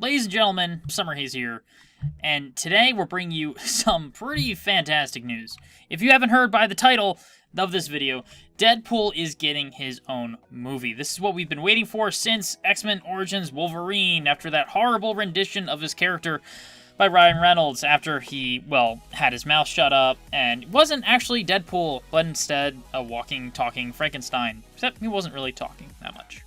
Ladies and gentlemen, Summer Hayes here, and today we're bringing you some pretty fantastic news. If you haven't heard by the title of this video, Deadpool is getting his own movie. This is what we've been waiting for since X-Men Origins Wolverine, after that horrible rendition of his character by Ryan Reynolds after he, well, had his mouth shut up and wasn't actually Deadpool, but instead a walking, talking Frankenstein, except he wasn't really talking that much.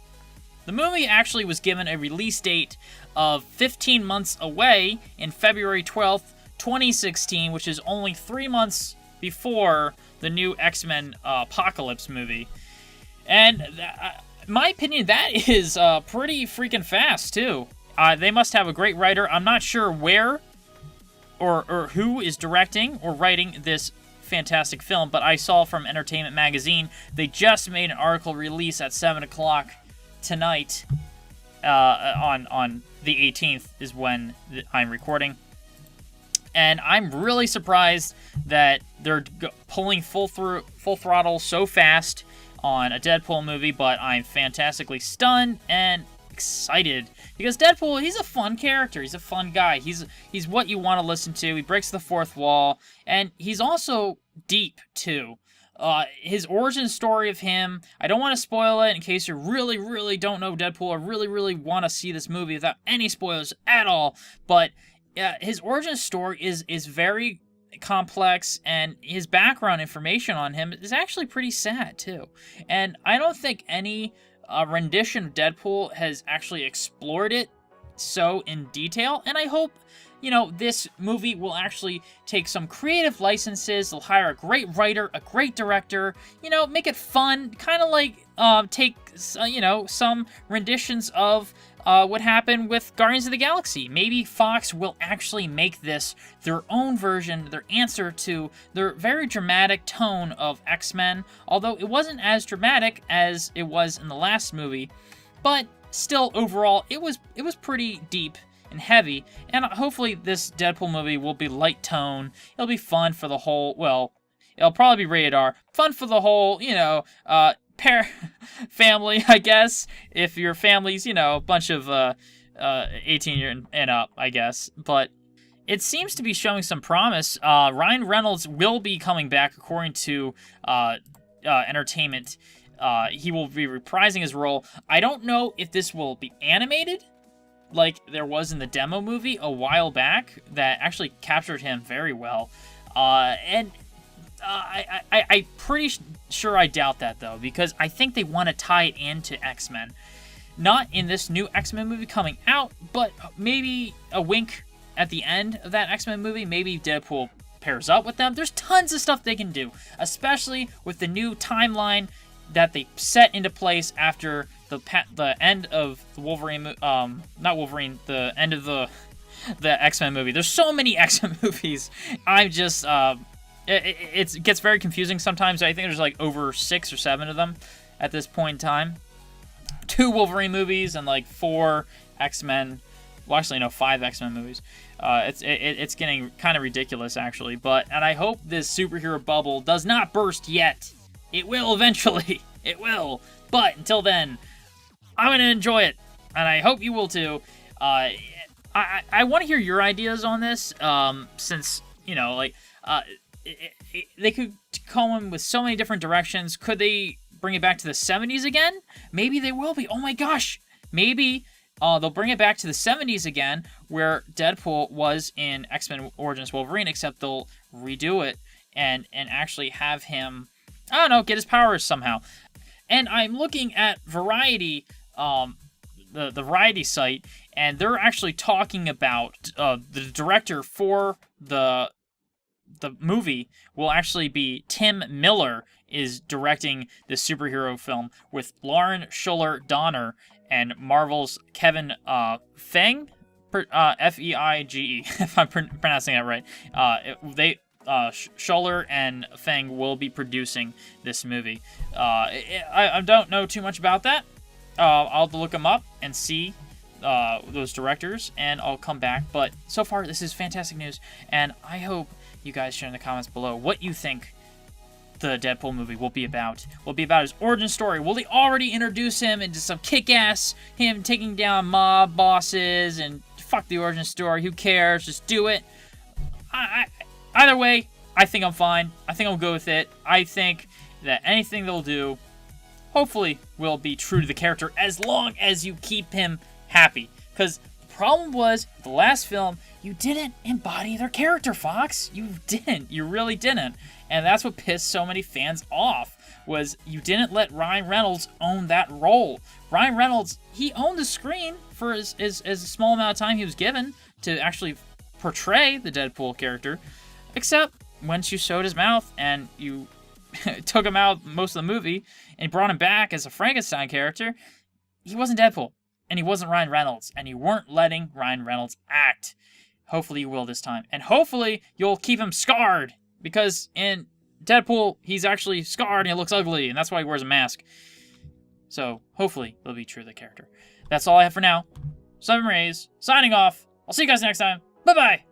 The movie actually was given a release date of 15 months away in February 12th, 2016, which is only 3 months before the new X-Men Apocalypse movie. And in my opinion, that is pretty freaking fast, too. They must have a great writer. I'm not sure where or who is directing or writing this fantastic film, but I saw from Entertainment Magazine, they just made an article release at 7 o'clock tonight, on the 18th is when I'm recording, and I'm really surprised that they're pulling full throttle so fast on a Deadpool movie, but I'm fantastically stunned and excited because Deadpool, he's a fun character, he's a fun guy, he's what you want to listen to. He breaks the fourth wall, and he's also deep too. His origin story of him, I don't want to spoil it in case you really don't know Deadpool or really want to see this movie without any spoilers at all, but his origin story is very complex, and his background information on him is actually pretty sad too. And I don't think any rendition of Deadpool has actually explored it so in detail, and I hope this movie will actually take some creative licenses. They'll hire a great writer, a great director, make it fun, kind of like take, some renditions of what happened with Guardians of the Galaxy. Maybe Fox will actually make this their own version, their answer to their very dramatic tone of X-Men, although it wasn't as dramatic as it was in the last movie, but still, overall, it was pretty deep and heavy, and hopefully this Deadpool movie will be light tone. It'll be fun for the whole, well, it'll probably be rated R, fun for the whole, family, I guess, if your family's, a bunch of 18 and up, I guess, but it seems to be showing some promise. Ryan Reynolds will be coming back, according to Entertainment. He will be reprising his role. I don't know if this will be animated, like there was in the demo movie a while back that actually captured him very well. I'm pretty sure I doubt that, though, because I think they want to tie it into X-Men. Not in this new X-Men movie coming out, but maybe a wink at the end of that X-Men movie. Maybe Deadpool pairs up with them. There's tons of stuff they can do, especially with the new timeline that they set into place after the end of the Wolverine, the end of the X-Men movie. There's so many X-Men movies. I'm just, it gets very confusing sometimes. I think there's like over 6 or 7 of them at this point in time. 2 Wolverine movies and like 4 X-Men. Well, actually, no, 5 X-Men movies. It's getting kind of ridiculous, actually. And I hope this superhero bubble does not burst yet. It will eventually. It will. But until then, I'm going to enjoy it. And I hope you will too. I want to hear your ideas on this. Since, they could go in with so many different directions. Could they bring it back to the 70s again? Maybe they will be. Oh my gosh. Maybe they'll bring it back to the 70s again, where Deadpool was in X-Men Origins Wolverine, except they'll redo it and actually have him, I don't know, get his powers somehow. And I'm looking at Variety, the Variety site, and they're actually talking about the director for the movie will actually be Tim Miller is directing this superhero film with Lauren Schuller Donner and Marvel's Kevin Feige, Feige, if I'm pronouncing that right. Schuller and Feige will be producing this movie. I don't know too much about that. I'll have to look them up and see those directors, and I'll come back. But so far, this is fantastic news, and I hope you guys share in the comments below what you think the Deadpool movie will be about. Will it be about his origin story? Will they already introduce him into some kick-ass, him taking down mob bosses and fuck the origin story. Who cares? Just do it. Either way, I think I'm fine. I think I'll go with it. I think that anything they'll do, hopefully, will be true to the character as long as you keep him happy. Because the problem was, the last film, you didn't embody their character, Fox. You didn't. You really didn't. And that's what pissed so many fans off, was you didn't let Ryan Reynolds own that role. Ryan Reynolds, he owned the screen for as small amount of time he was given to actually portray the Deadpool character, except once you showed his mouth and you took him out most of the movie and brought him back as a Frankenstein character, he wasn't Deadpool, and he wasn't Ryan Reynolds, and you weren't letting Ryan Reynolds act. Hopefully you will this time, and hopefully you'll keep him scarred, because in Deadpool, he's actually scarred and he looks ugly, and that's why he wears a mask. So, hopefully, it'll be true to the character. That's all I have for now. Seven Rays, signing off. I'll see you guys next time. Bye-bye!